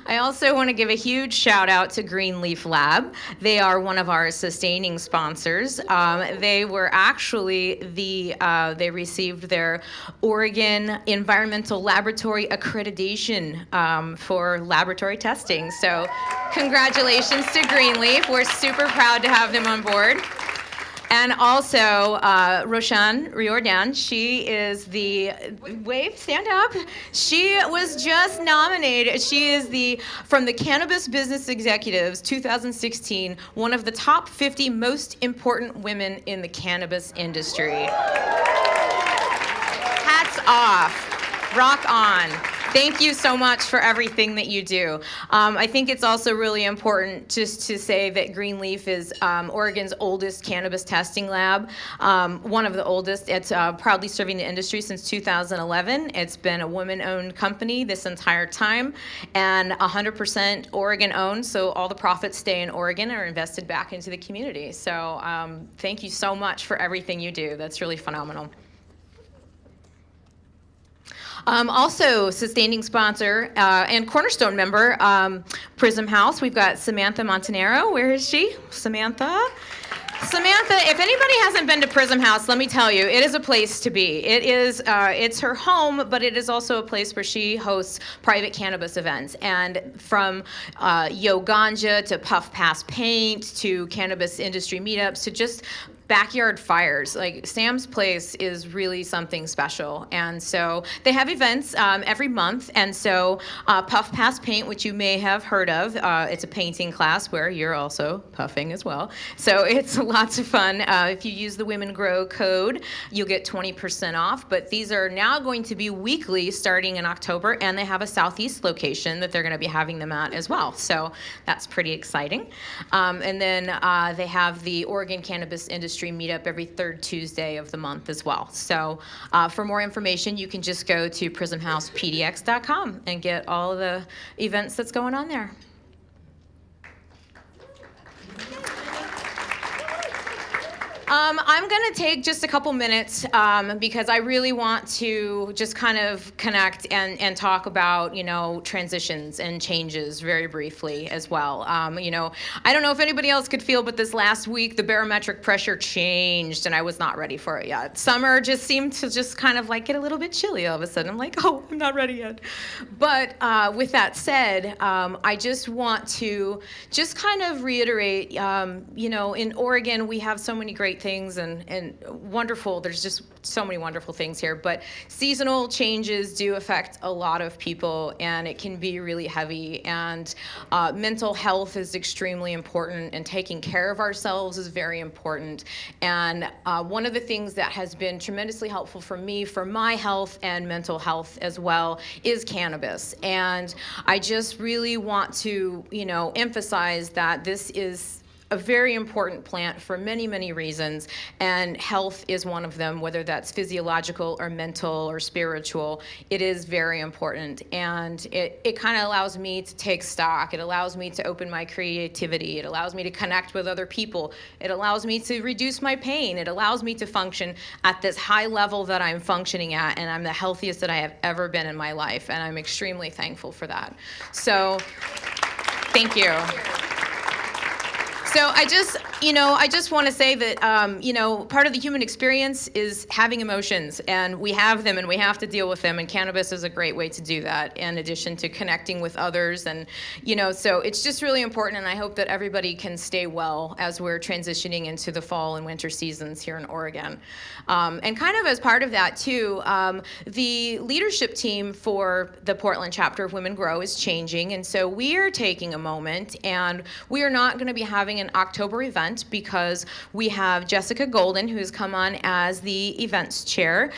I also want to give a huge shout out to Greenleaf Lab. They are one of our sustaining sponsors. They were actually they received their Oregon Environmental Laboratory accreditation for laboratory testing. So congratulations to Greenleaf. We're super proud to have them on board. And also, Roshan Riordan, she is stand up. She was just nominated. She is from the Cannabis Business Executives 2016, one of the top 50 most important women in the cannabis industry. Hats off. Rock on. Thank you so much for everything that you do. I think it's also really important just to say that Greenleaf is Oregon's oldest cannabis testing lab, one of the oldest. It's proudly serving the industry since 2011. It's been a woman-owned company this entire time, and 100% Oregon-owned, so all the profits stay in Oregon and are invested back into the community. So thank you so much for everything you do. That's really phenomenal. Also, sustaining sponsor and cornerstone member, Prism House. We've got Samantha Montanaro. Where is she? Samantha, if anybody hasn't been to Prism House, let me tell you, it is a place to be. It is, it's her home, but it is also a place where she hosts private cannabis events. And from Yo Ganja to Puff Pass Paint to cannabis industry meetups to just backyard fires. Like, Sam's place is really something special. And so they have events every month. And so Puff Pass Paint, which you may have heard of, it's a painting class where you're also puffing as well. So it's lots of fun. If you use the Women Grow code, you'll get 20% off. But these are now going to be weekly starting in October. And they have a Southeast location that they're going to be having them at as well. So that's pretty exciting. And then they have the Oregon Cannabis Industry meetup every third Tuesday of the month as well. So for more information, you can just go to prismhousepdx.com and get all the events that's going on there. I'm going to take just a couple minutes because I really want to just kind of connect and talk about, transitions and changes very briefly as well. I don't know if anybody else could feel, but this last week, the barometric pressure changed and I was not ready for it yet. Summer just seemed to just kind of like get a little bit chilly all of a sudden. I'm like, oh, I'm not ready yet. But with that said, I just want to just kind of reiterate, in Oregon, we have so many great things and wonderful, there's just so many wonderful things here, but seasonal changes do affect a lot of people and it can be really heavy, and mental health is extremely important, and taking care of ourselves is very important. And one of the things that has been tremendously helpful for me, for my health and mental health as well, is cannabis. And I just really want to, emphasize that this is a very important plant for many, many reasons, and health is one of them, whether that's physiological or mental or spiritual. It is very important, and it kind of allows me to take stock. It allows me to open my creativity. It allows me to connect with other people. It allows me to reduce my pain. It allows me to function at this high level that I'm functioning at, and I'm the healthiest that I have ever been in my life, and I'm extremely thankful for that. So, thank you. So I just want to say that, part of the human experience is having emotions, and we have them and we have to deal with them, and cannabis is a great way to do that, in addition to connecting with others. And, so it's just really important, and I hope that everybody can stay well as we're transitioning into the fall and winter seasons here in Oregon. And kind of as part of that too, the leadership team for the Portland chapter of Women Grow is changing, and so we are taking a moment, and we are not going to be having an October event because we have Jessica Golden, who has come on as the events chair.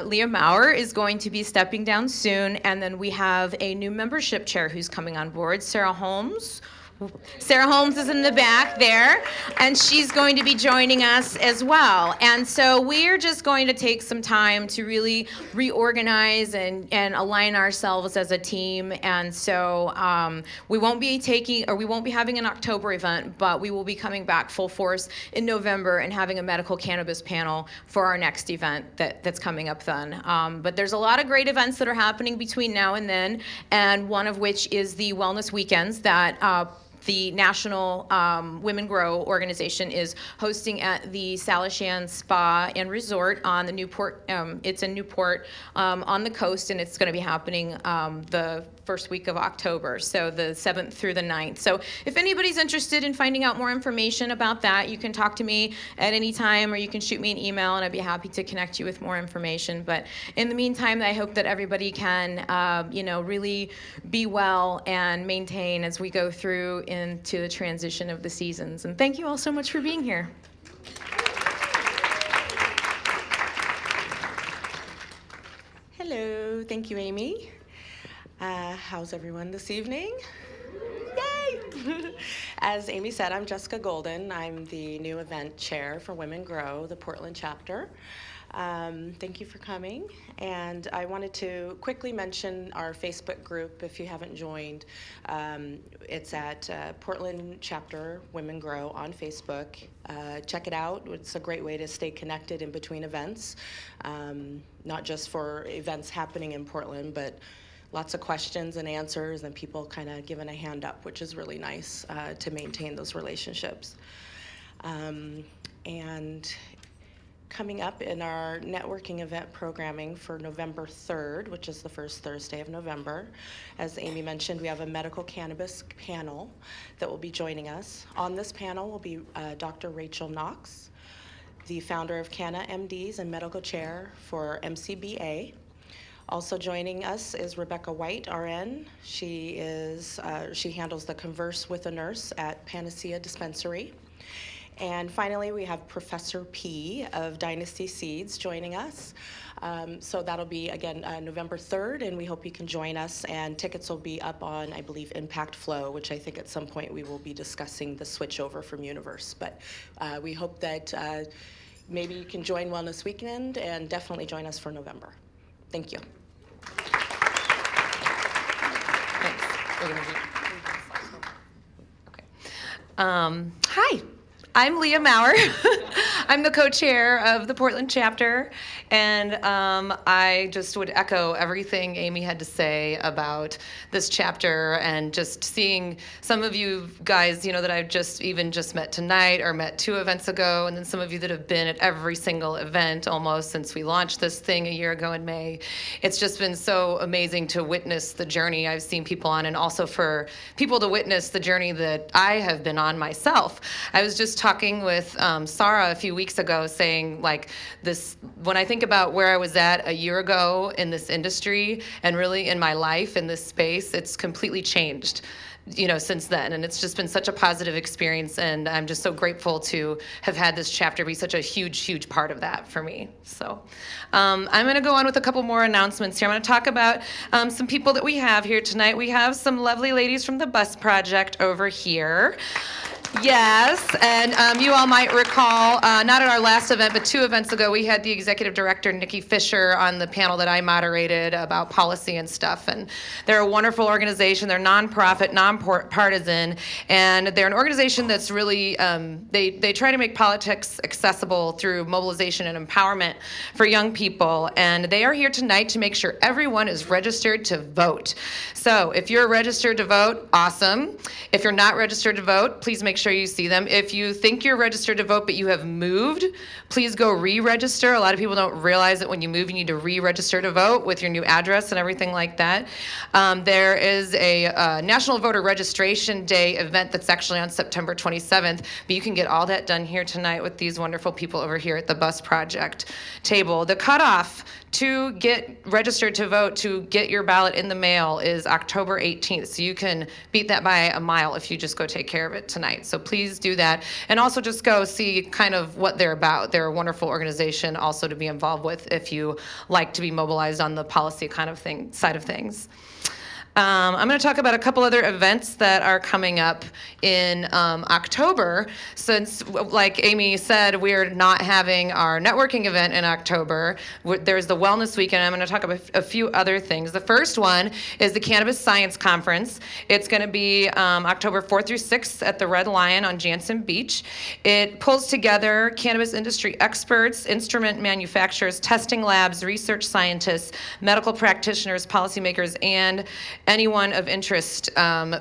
Leah Maurer is going to be stepping down soon, and then we have a new membership chair who's coming on board, Sarah Holmes. Sarah Holmes is in the back there, and she's going to be joining us as well. And so we're just going to take some time to really reorganize and align ourselves as a team. And so we won't be having an October event, but we will be coming back full force in November and having a medical cannabis panel for our next event that's coming up then. But there's a lot of great events that are happening between now and then, and one of which is the Wellness Weekends that the National Women Grow organization is hosting at the Salishan Spa and Resort on the Newport. It's in Newport on the coast, and it's going to be happening the first week of October, so the 7th through the 9th. So if anybody's interested in finding out more information about that, you can talk to me at any time, or you can shoot me an email, and I'd be happy to connect you with more information. But in the meantime, I hope that everybody can, really be well and maintain as we go through into the transition of the seasons. And thank you all so much for being here. Hello, thank you, Amy. How's everyone this evening? Yay! As Amy said, I'm Jessica Golden. I'm the new event chair for Women Grow, the Portland chapter. Thank you for coming. And I wanted to quickly mention our Facebook group if you haven't joined. It's at Portland Chapter Women Grow on Facebook. Check it out. It's a great way to stay connected in between events, not just for events happening in Portland, but lots of questions and answers and people kind of giving a hand up, which is really nice to maintain those relationships. And coming up in our networking event programming for November 3rd, which is the first Thursday of November, as Amy mentioned, we have a medical cannabis panel that will be joining us. On this panel will be Dr. Rachel Knox, the founder of Canna MDs and medical chair for MCBA. Also joining us is Rebecca White, RN. She handles the Converse with a Nurse at Panacea Dispensary. And finally, we have Professor P of Dynasty Seeds joining us. So that'll be, again, November 3rd, and we hope you can join us. And tickets will be up on, I believe, Impact Flow, which I think at some point we will be discussing the switch over from Universe. But we hope that maybe you can join Wellness Weekend, and definitely join us for November. Thank you. Thanks. We're gonna okay. Hi. I'm Leah Maurer. I'm the co-chair of the Portland chapter, and I just would echo everything Amy had to say about this chapter, and just seeing some of you guys, that I've just met tonight or met 2 events ago, and then some of you that have been at every single event almost since we launched this thing a year ago in May. It's just been so amazing to witness the journey I've seen people on, and also for people to witness the journey that I have been on myself. I was just talking with Sarah a few weeks ago, saying when I think about where I was at a year ago in this industry and really in my life in this space, it's completely changed since then, and it's just been such a positive experience, and I'm just so grateful to have had this chapter be such a huge part of that for me. So I'm going to go on with a couple more announcements here. I'm going to talk about some people that we have here tonight. We have some lovely ladies from the Bus Project over here. Yes, and you all might recall, not at our last event, but 2 events ago, we had the executive director, Nikki Fisher, on the panel that I moderated about policy and stuff. And they're a wonderful organization. They're nonprofit, nonpartisan, and they're an organization that's really, they try to make politics accessible through mobilization and empowerment for young people. And they are here tonight to make sure everyone is registered to vote. So if you're registered to vote, awesome. If you're not registered to vote, please make sure you see them. If you think you're registered to vote but you have moved, please go re-register. A lot of people don't realize that when you move, you need to re-register to vote with your new address and everything like that. There is a National Voter Registration Day event that's actually on September 27th, but you can get all that done here tonight with these wonderful people over here at the Bus Project table. The cutoff to get registered to vote, to get your ballot in the mail, is October 18th. So you can beat that by a mile if you just go take care of it tonight. So please do that. And also just go see kind of what they're about. They're a wonderful organization also to be involved with if you like to be mobilized on the policy kind of thing, side of things. I'm going to talk about a couple other events that are coming up in October. Since, like Amy said, we're not having our networking event in October. There's the Wellness Weekend. I'm going to talk about a few other things. The first one is the Cannabis Science Conference. It's going to be October 4th through 6th at the Red Lion on Jansen Beach. It pulls together cannabis industry experts, instrument manufacturers, testing labs, research scientists, medical practitioners, policymakers, and anyone of interest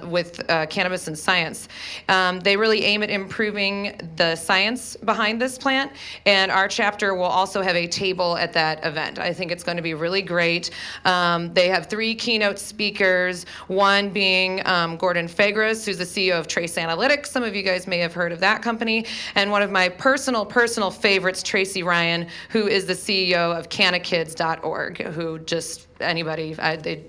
with cannabis and science. They really aim at improving the science behind this plant, and our chapter will also have a table at that event. I think it's going to be really great. They have 3 keynote speakers, one being Gordon Fagras, who's the CEO of Trace Analytics. Some of you guys may have heard of that company. And one of my personal favorites, Tracy Ryan, who is the CEO of cannakids.org, who just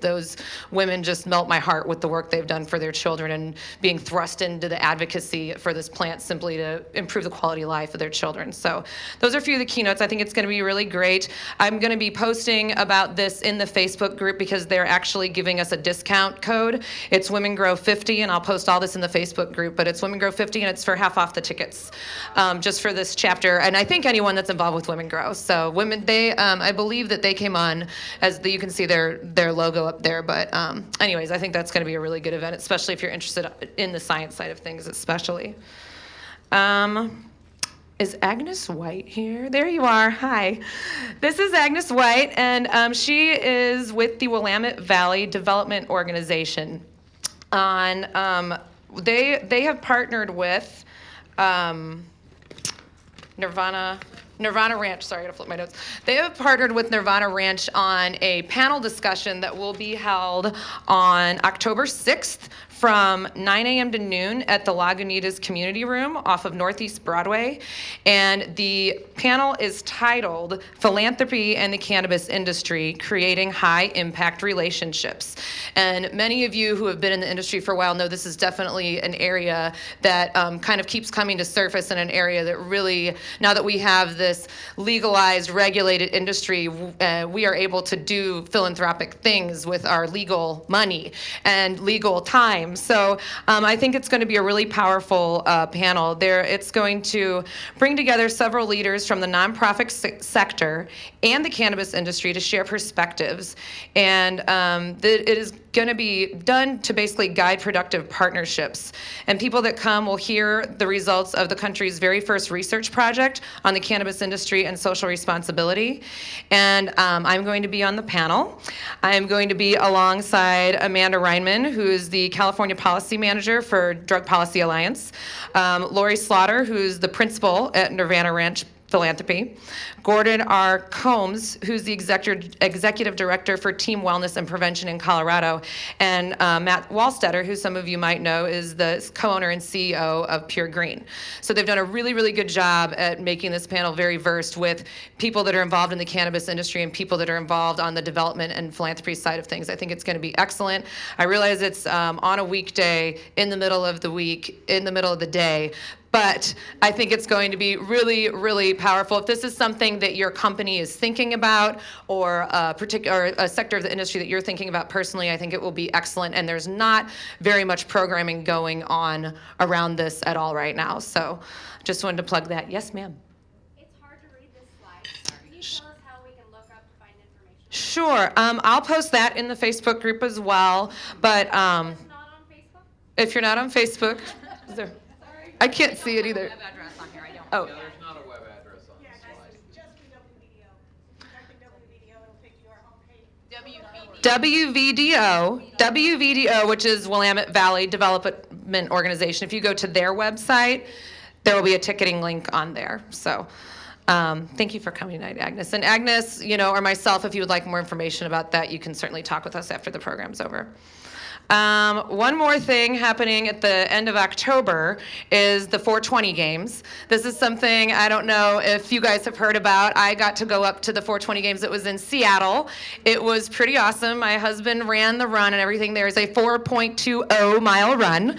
those women just melt my heart with the work they've done for their children and being thrust into the advocacy for this plant simply to improve the quality of life of their children. So those are a few of the keynotes. I think it's going to be really great. I'm going to be posting about this in the Facebook group because they're actually giving us a discount code. It's Women Grow 50, and I'll post all this in the Facebook group, but it's Women Grow 50, and it's for half off the tickets just for this chapter. And I think anyone that's involved with Women Grow. So women, I believe that they came on, you can see their logo up there. But anyways, I think that's going to be a really good event, especially if you're interested in the science side of things, especially. Is Agnes White here? There you are. Hi. This is Agnes White, and she is with the Willamette Valley Development Organization. They have partnered with Nirvana Ranch, sorry, I gotta flip my notes. They have partnered with Nirvana Ranch on a panel discussion that will be held on October 6th from 9 a.m. to noon at the Lagunitas Community Room off of Northeast Broadway. And the panel is titled Philanthropy and the Cannabis Industry, Creating High Impact Relationships. And many of you who have been in the industry for a while know this is definitely an area that kind of keeps coming to surface, and an area that really, now that we have this legalized, regulated industry, we are able to do philanthropic things with our legal money and legal time. So I think it's going to be a really powerful panel. It's going to bring together several leaders from the nonprofit sector and the cannabis industry to share perspectives. And it is going to be done to basically guide productive partnerships. And people that come will hear the results of the country's very first research project on the cannabis industry and social responsibility. And I'm going to be on the panel. I'm going to be alongside Amanda Reinman, who is the California Policy Manager for Drug Policy Alliance, Lori Slaughter, who's the principal at Nirvana Ranch Philanthropy, Gordon R. Combs, who's the executive director for Team Wellness and Prevention in Colorado, and Matt Wallstetter, who some of you might know is the co-owner and CEO of Pure Green. So they've done a really, really good job at making this panel very versed with people that are involved in the cannabis industry and people that are involved on the development and philanthropy side of things. I think it's going to be excellent. I realize it's on a weekday in the middle of the week, in the middle of the day, but I think it's going to be really, really powerful. If this is something that your company is thinking about, or a sector of the industry that you're thinking about personally, I think it will be excellent. And there's not very much programming going on around this at all right now. So just wanted to plug that. Yes, ma'am. It's hard to read this slide. Can you tell us how we can look up to find information? Sure. I'll post that in the Facebook group as well. But It's not on Facebook? if you're not on Facebook, I can't see it either. Web address on here, I don't. Oh. Yeah, there's not a web address on Yeah, the guys, slide. it's just the WVDO. If you type in WVDO, it'll take you to our homepage. WVDO, which is Willamette Valley Development Organization. If you go to their website, there will be a ticketing link on there. So thank you for coming tonight, Agnes. And Agnes, or myself, if you would like more information about that, you can certainly talk with us after the program's over. One more thing happening at the end of October is the 420 games. This is something I don't know if you guys have heard about. I got to go up to the 420 games. It was in Seattle. It was pretty awesome. My husband ran the run and everything. There's a 4.20 mile run.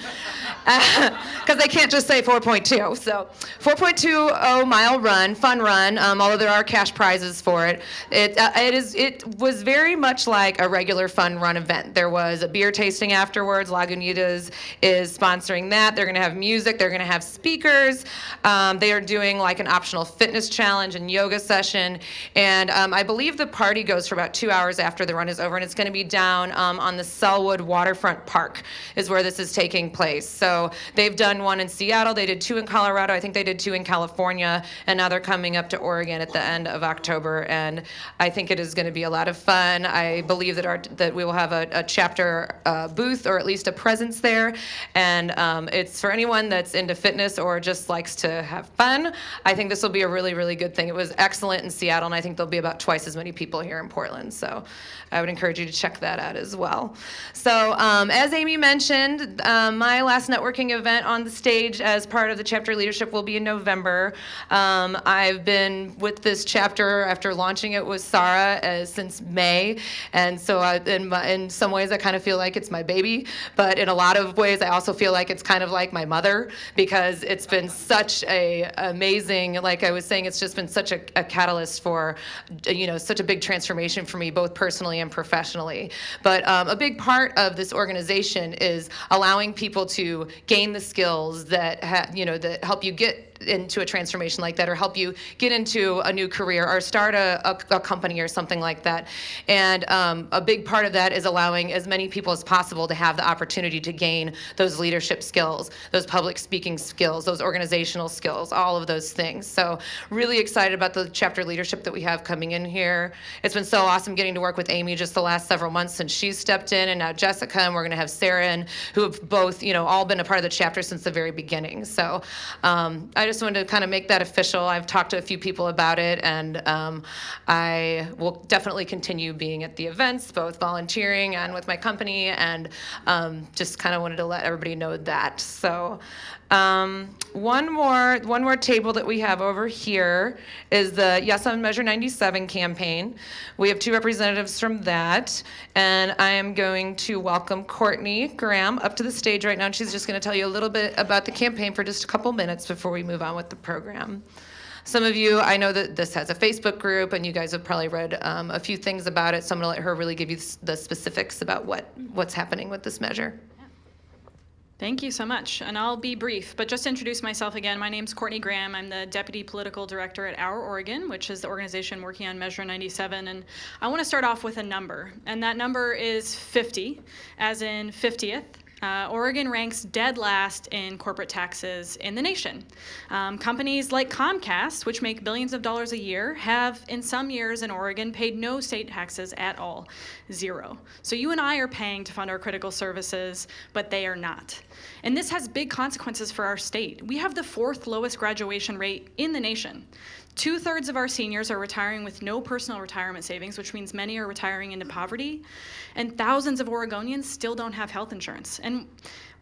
Because they can't just say 4.2. So 4.20 mile run, fun run, although there are cash prizes for it. It was very much like a regular fun run event. There was a beer tasting afterwards. Lagunitas is sponsoring that. They're going to have music. They're going to have speakers. They are doing like an optional fitness challenge and yoga session. And I believe the party goes for about 2 hours after the run is over. And it's going to be down on the Selwood Waterfront Park is where this is taking place. So they've done one in Seattle. They did 2 in Colorado. I think they did 2 in California. And now they're coming up to Oregon at the end of October. And I think it is going to be a lot of fun. I believe that we will have a chapter booth or at least a presence there. And it's for anyone that's into fitness or just likes to have fun. I think this will be a really, really good thing. It was excellent in Seattle, and I think there'll be about twice as many people here in Portland. So I would encourage you to check that out as well. So as Amy mentioned, my last networking event on the stage as part of the chapter leadership will be in November. I've been with this chapter after launching it with Sarah since May, and so in some ways I kind of feel like it's my baby, but in a lot of ways I also feel like it's kind of like my mother, because it's been such a amazing, like I was saying, it's just been such a catalyst for, such a big transformation for me, both personally and professionally. But a big part of this organization is allowing people to gain the skills that that help you get into a transformation like that, or help you get into a new career or start a company or something like that. And a big part of that is allowing as many people as possible to have the opportunity to gain those leadership skills, those public speaking skills, those organizational skills, all of those things. So really excited about the chapter leadership that we have coming in here. It's been so awesome getting to work with Amy just the last several months since she's stepped in, and now Jessica, and we're going to have Sarah, and who have both, all been a part of the chapter since the very beginning. So I just wanted to kind of make that official. I've talked to a few people about it, and I will definitely continue being at the events, both volunteering and with my company, and just kind of wanted to let everybody know that. So one more table that we have over here is the Yes on Measure 97 campaign. We have 2 representatives from that, and I am going to welcome Courtney Graham up to the stage right now, and she's just going to tell you a little bit about the campaign for just a couple minutes before we move on with the program. Some of you, I know that this has a Facebook group, and you guys have probably read a few things about it, so I'm going to let her really give you the specifics about what's happening with this measure. Thank you so much, and I'll be brief, but just to introduce myself again, my name's Courtney Graham. I'm the Deputy Political Director at Our Oregon, which is the organization working on Measure 97, and I want to start off with a number, and that number is 50, as in 50th. Oregon ranks dead last in corporate taxes in the nation. Companies like Comcast, which make billions of dollars a year, have in some years in Oregon paid no state taxes at all, 0. So you and I are paying to fund our critical services, but they are not. And this has big consequences for our state. We have the 4th lowest graduation rate in the nation. 2/3 of our seniors are retiring with no personal retirement savings, which means many are retiring into poverty, and thousands of Oregonians still don't have health insurance. And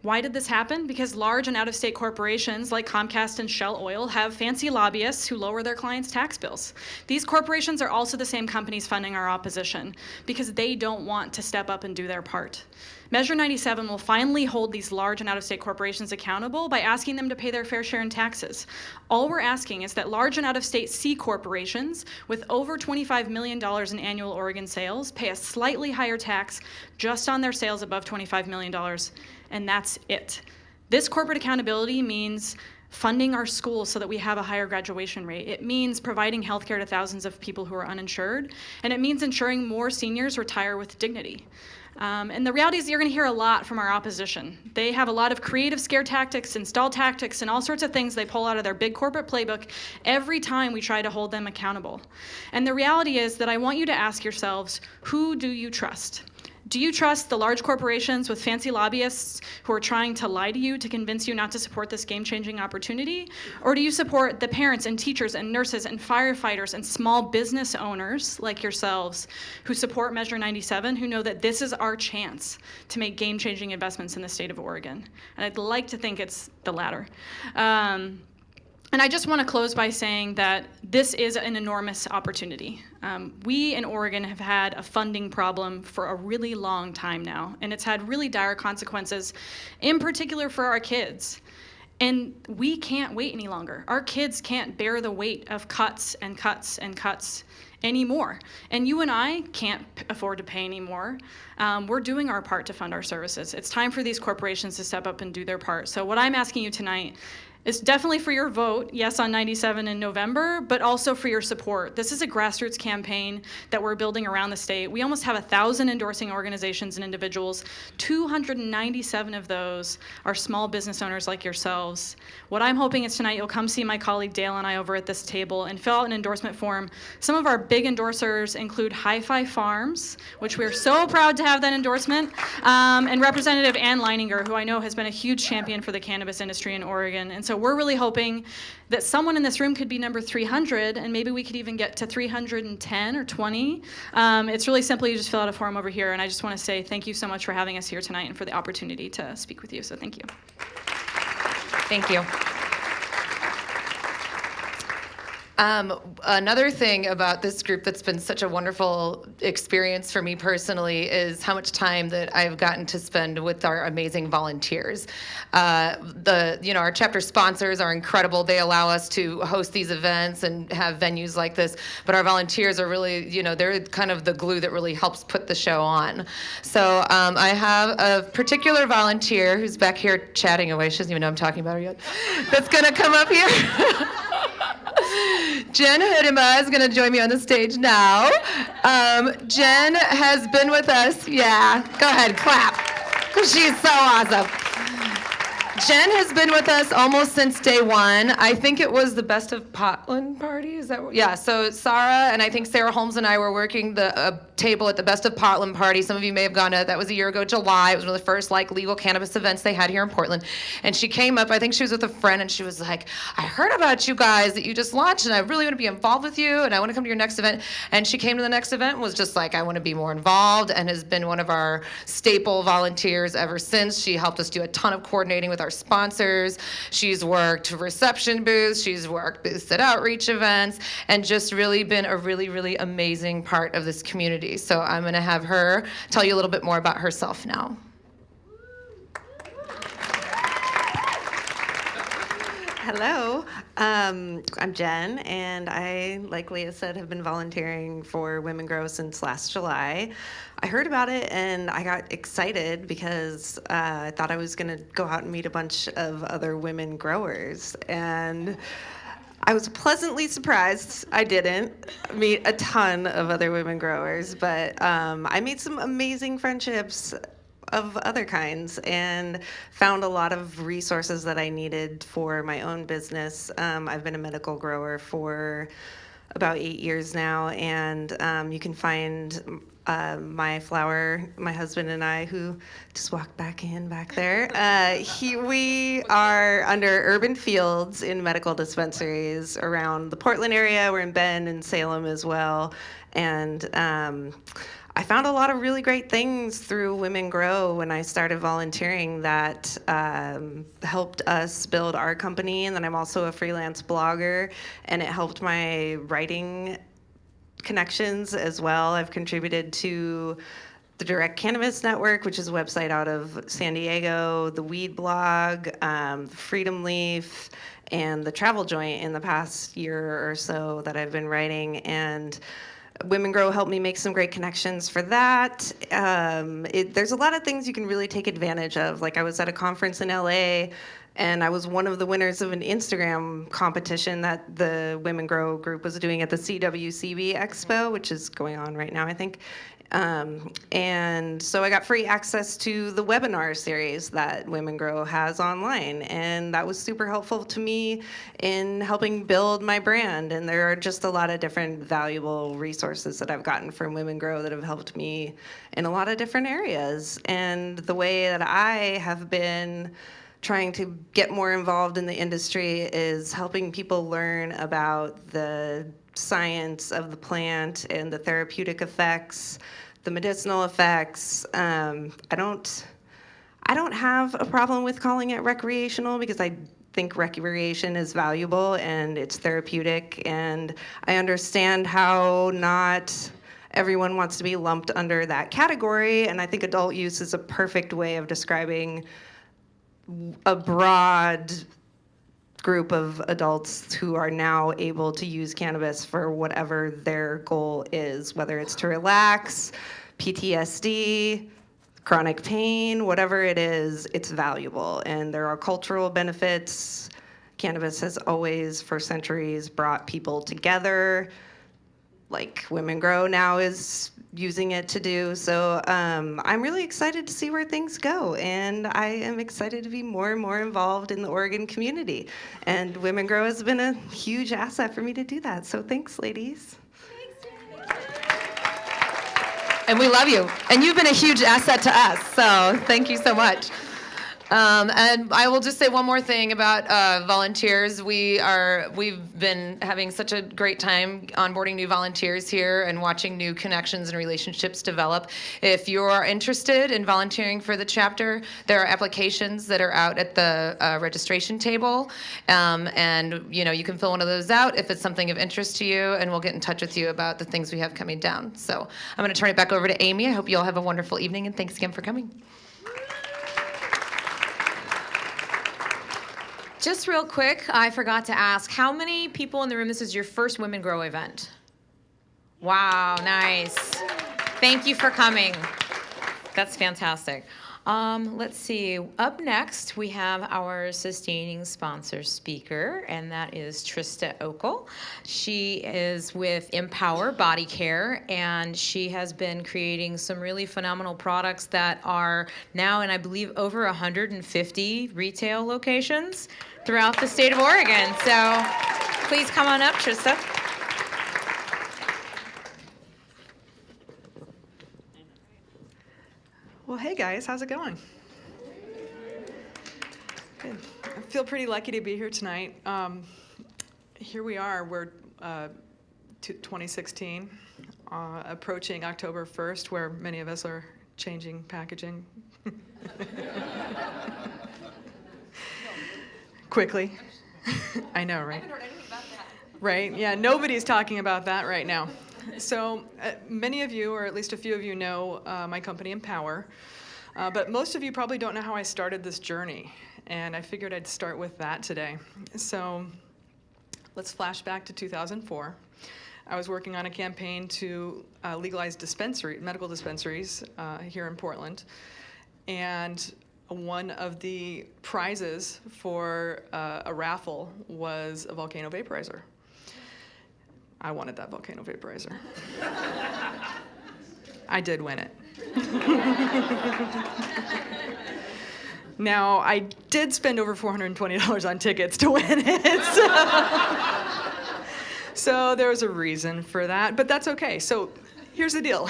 why did this happen? Because large and out-of-state corporations like Comcast and Shell Oil have fancy lobbyists who lower their clients' tax bills. These corporations are also the same companies funding our opposition because they don't want to step up and do their part. Measure 97 will finally hold these large and out-of-state corporations accountable by asking them to pay their fair share in taxes. All we're asking is that large and out-of-state C corporations with over $25 million in annual Oregon sales pay a slightly higher tax just on their sales above $25 million, and that's it. This corporate accountability means funding our schools so that we have a higher graduation rate. It means providing healthcare to thousands of people who are uninsured, and it means ensuring more seniors retire with dignity. And the reality is you're going to hear a lot from our opposition. They have a lot of creative scare tactics, install tactics, and all sorts of things they pull out of their big corporate playbook every time we try to hold them accountable. And the reality is that I want you to ask yourselves, who do you trust? Do you trust the large corporations with fancy lobbyists who are trying to lie to you to convince you not to support this game-changing opportunity? Or do you support the parents and teachers and nurses and firefighters and small business owners like yourselves who support Measure 97, who know that this is our chance to make game-changing investments in the state of Oregon? And I'd like to think it's the latter. And I just want to close by saying that this is an enormous opportunity. We in Oregon have had a funding problem for a really long time now, and it's had really dire consequences, in particular for our kids. And we can't wait any longer. Our kids can't bear the weight of cuts and cuts and cuts anymore. And you and I can't afford to pay anymore. We're doing our part to fund our services. It's time for these corporations to step up and do their part. So what I'm asking you tonight is definitely for your vote, yes, on 97 in November, but also for your support. This is a grassroots campaign that we're building around the state. We almost have 1,000 endorsing organizations and individuals. 297 of those are small business owners like yourselves. What I'm hoping is tonight you'll come see my colleague Dale and I over at this table and fill out an endorsement form. Some of our big endorsers include Hi-Fi Farms, which we're so proud to have that endorsement, and Representative Ann Leininger, who I know has been a huge champion for the cannabis industry in Oregon. And so we're really hoping that someone in this room could be number 300, and maybe we could even get to 310 or 20. It's really simple. You just fill out a form over here, and I just want to say thank you so much for having us here tonight and for the opportunity to speak with you. So thank you. Thank you. Another thing about this group that's been such a wonderful experience for me personally is how much time that I've gotten to spend with our amazing volunteers. Our chapter sponsors are incredible. They allow us to host these events and have venues like this, but our volunteers are really, they're kind of the glue that really helps put the show on. So I have a particular volunteer who's back here chatting away. She doesn't even know I'm talking about her yet. That's gonna come up here. Jen Hudema is going to join me on the stage now. Jen has been with us. Yeah, go ahead, clap. She's so awesome. Jen has been with us almost since day one. I think it was the Best of Portland party. Is that? Yeah. So Sarah and I think Sarah Holmes and I were working the table at the Best of Portland party. Some of you may have gone to that. Was a year ago, July. It was one of the first legal cannabis events they had here in Portland. And she came up. I think she was with a friend, and she was like, "I heard about you guys that you just launched, and I really want to be involved with you, and I want to come to your next event." And she came to the next event and was just like, "I want to be more involved," and has been one of our staple volunteers ever since. She helped us do a ton of coordinating with our sponsors. She's worked reception booths, she's worked booths at outreach events, and just really been a really, really amazing part of this community. So I'm going to have her tell you a little bit more about herself now. Hello, I'm Jen, and I, like Leah said, have been volunteering for Women Grow since last July. I heard about it and I got excited because I thought I was going to go out and meet a bunch of other women growers, and I was pleasantly surprised I didn't meet a ton of other women growers, but I made some amazing friendships of other kinds and found a lot of resources that I needed for my own business. I've been a medical grower for about 8 years now, and you can find my flower, my husband and I, who just walked back there. We are under Urban Fields in medical dispensaries around the Portland area. We're in Bend and Salem as well. And I found a lot of really great things through Women Grow when I started volunteering that helped us build our company. And then I'm also a freelance blogger, and it helped my writing connections as well. I've contributed to the Direct Cannabis Network, which is a website out of San Diego, the Weed Blog, Freedom Leaf, and the Travel Joint in the past year or so that I've been writing. And Women Grow helped me make some great connections for that. There's a lot of things you can really take advantage of. Like, I was at a conference in LA, and I was one of the winners of an Instagram competition that the Women Grow group was doing at the CWCB Expo, which is going on right now, I think. And so I got free access to the webinar series that Women Grow has online. And that was super helpful to me in helping build my brand. And there are just a lot of different valuable resources that I've gotten from Women Grow that have helped me in a lot of different areas. And the way that I have been trying to get more involved in the industry is helping people learn about the science of the plant and the therapeutic effects, the medicinal effects. I don't have a problem with calling it recreational because I think recreation is valuable and it's therapeutic, and I understand how not everyone wants to be lumped under that category, and I think adult use is a perfect way of describing a broad group of adults who are now able to use cannabis for whatever their goal is, whether it's to relax, PTSD, chronic pain, whatever it is, it's valuable. And there are cultural benefits. Cannabis has always, for centuries, brought people together, like Women Grow now is using it to do. So I'm really excited to see where things go. And I am excited to be more and more involved in the Oregon community. And Women Grow has been a huge asset for me to do that. So thanks, ladies. And we love you. And you've been a huge asset to us. So thank you so much. And I will just say one more thing about volunteers. We've been having such a great time onboarding new volunteers here and watching new connections and relationships develop. If you are interested in volunteering for the chapter, there are applications that are out at the registration table, and you can fill one of those out if it's something of interest to you, and we'll get in touch with you about the things we have coming down. So I'm going to turn it back over to Amy. I hope you all have a wonderful evening, and thanks again for coming. Just real quick, I forgot to ask, how many people in the room, this is your first Women Grow event? Wow, nice. Thank you for coming. That's fantastic. Let's see. Up next, we have our sustaining sponsor speaker, and that is Trista Okel. She is with Empower Body Care, and she has been creating some really phenomenal products that are now in, I believe, over 150 retail locations throughout the state of Oregon. So please come on up, Trista. Well, hey guys, how's it going? Good. I feel pretty lucky to be here tonight. Here we are, we're 2016, approaching October 1st, where many of us are changing packaging quickly. I know, right? I haven't heard anything about that. Right, yeah, nobody's talking about that right now. So many of you, or at least a few of you, know my company Empower, but most of you probably don't know how I started this journey, and I figured I'd start with that today. So let's flash back to 2004. I was working on a campaign to legalize medical dispensaries here in Portland, and one of the prizes for a raffle was a volcano vaporizer. I wanted that volcano vaporizer. I did win it. Now, I did spend over $420 on tickets to win it. So there was a reason for that, but that's okay. So here's the deal.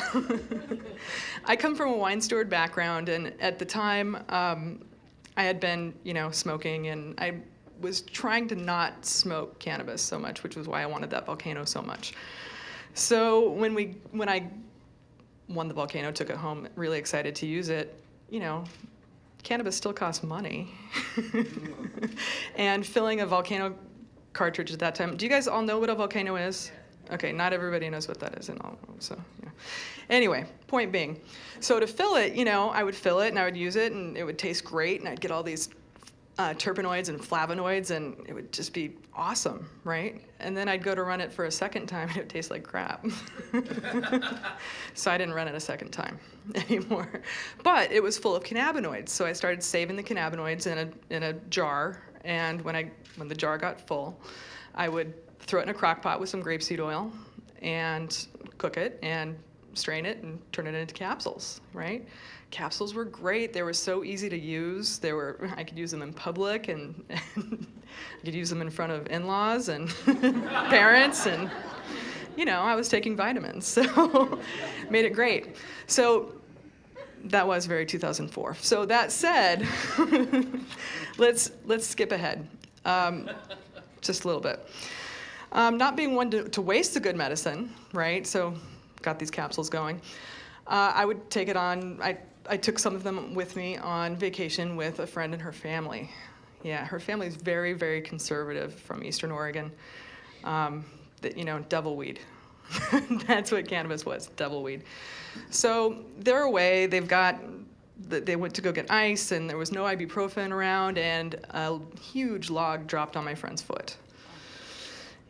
I come from a wine steward background, and at the time, I had been, smoking, and I was trying to not smoke cannabis so much, which was why I wanted that volcano so much. So when I won the volcano, took it home, really excited to use it, cannabis still costs money. And filling a volcano cartridge at that time, do you guys all know what a volcano is? Okay, not everybody knows what that is, and all. So, Anyway, point being, so to fill it, I would fill it and I would use it, and it would taste great, and I'd get all these terpenoids and flavonoids, and it would just be awesome, right? And then I'd go to run it for a second time, and it would taste like crap. So I didn't run it a second time anymore. But it was full of cannabinoids, so I started saving the cannabinoids in a jar, and when the jar got full, I would throw it in a crock pot with some grapeseed oil and cook it, and strain it and turn it into capsules, right? Capsules were great. They were so easy to use. I could use them in public, and I could use them in front of in-laws and parents, and I was taking vitamins, so made it great. So that was very 2004. So that said, let's skip ahead just a little bit. Not being one to waste a good medicine, right? So got these capsules going. I would take it on. I took some of them with me on vacation with a friend and her family. Yeah, her family is very, very conservative from Eastern Oregon. Devil weed. That's what cannabis was, devil weed. So they're away. They went to go get ice, and there was no ibuprofen around, and a huge log dropped on my friend's foot.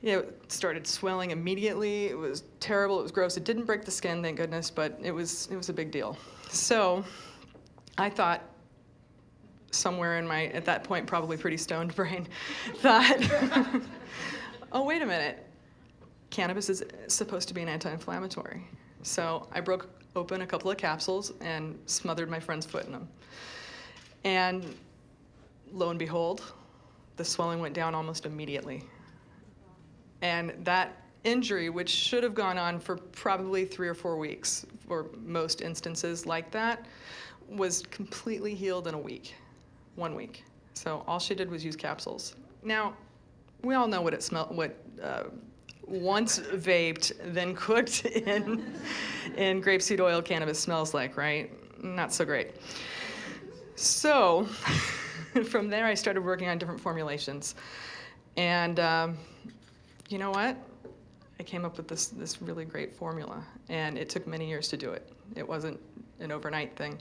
It started swelling immediately. It was terrible. It was gross. It didn't break the skin, thank goodness, but it was a big deal. So I thought, somewhere in my, at that point, probably pretty stoned brain, thought, oh, wait a minute. Cannabis is supposed to be an anti-inflammatory. So I broke open a couple of capsules and smothered my friend's foot in them. And lo and behold, the swelling went down almost immediately. And that injury, which should have gone on for probably 3 or 4 weeks, for most instances like that, was completely healed in a week, 1 week. So all she did was use capsules. Now, we all know what it smelled, once vaped, then cooked in grapeseed oil cannabis smells like, right? Not so great. So from there, I started working on different formulations. And you know what? I came up with this really great formula, and it took many years to do it. It wasn't an overnight thing.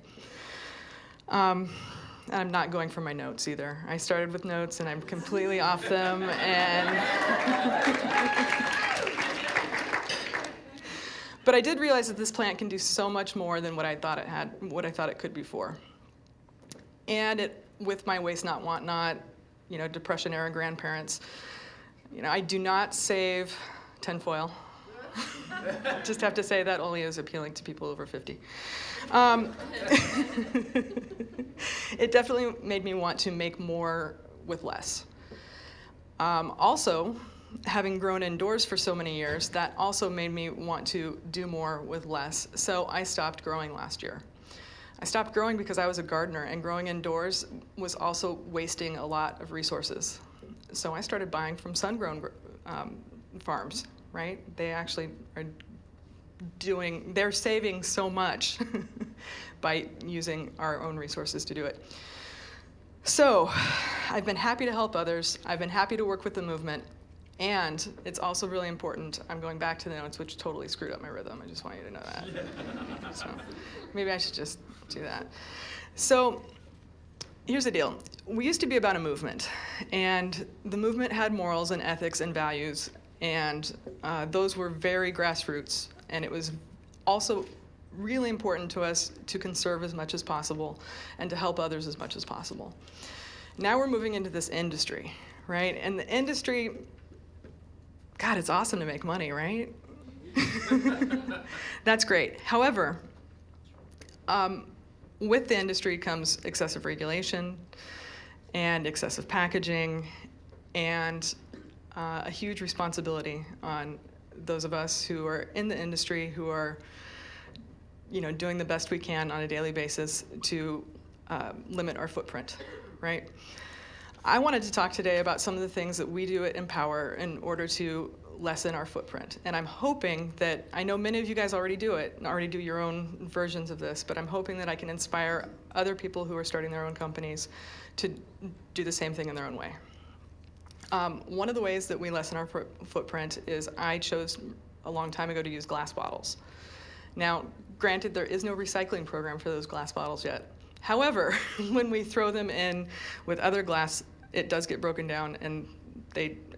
I'm not going for my notes either. I started with notes, and I'm completely off them, But I did realize that this plant can do so much more than what I thought it could before. And with my waste not, want not, Depression era grandparents, I do not save tinfoil. Just have to say that only is appealing to people over 50. It definitely made me want to make more with less. Also, having grown indoors for so many years, that also made me want to do more with less. So I stopped growing last year. I stopped growing because I was a gardener, and growing indoors was also wasting a lot of resources. So I started buying from sun-grown farms, right? They actually are they're saving so much by using our own resources to do it. So I've been happy to help others. I've been happy to work with the movement. And it's also really important, I'm going back to the notes, which totally screwed up my rhythm. I just want you to know that. So maybe I should just do that. So here's the deal. We used to be about a movement, and the movement had morals and ethics and values, and those were very grassroots, and it was also really important to us to conserve as much as possible and to help others as much as possible. Now we're moving into this industry, right? And the industry, God, it's awesome to make money, right? That's great. However, with the industry comes excessive regulation and excessive packaging and a huge responsibility on those of us who are in the industry, who are doing the best we can on a daily basis to limit our footprint, right? I wanted to talk today about some of the things that we do at Empower in order to lessen our footprint. And I'm hoping that, I know many of you guys already do it, and already do your own versions of this, but I'm hoping that I can inspire other people who are starting their own companies to do the same thing in their own way. One of the ways that we lessen our footprint is I chose a long time ago to use glass bottles. Now, granted, there is no recycling program for those glass bottles yet. However, when we throw them in with other glass, it does get broken down, and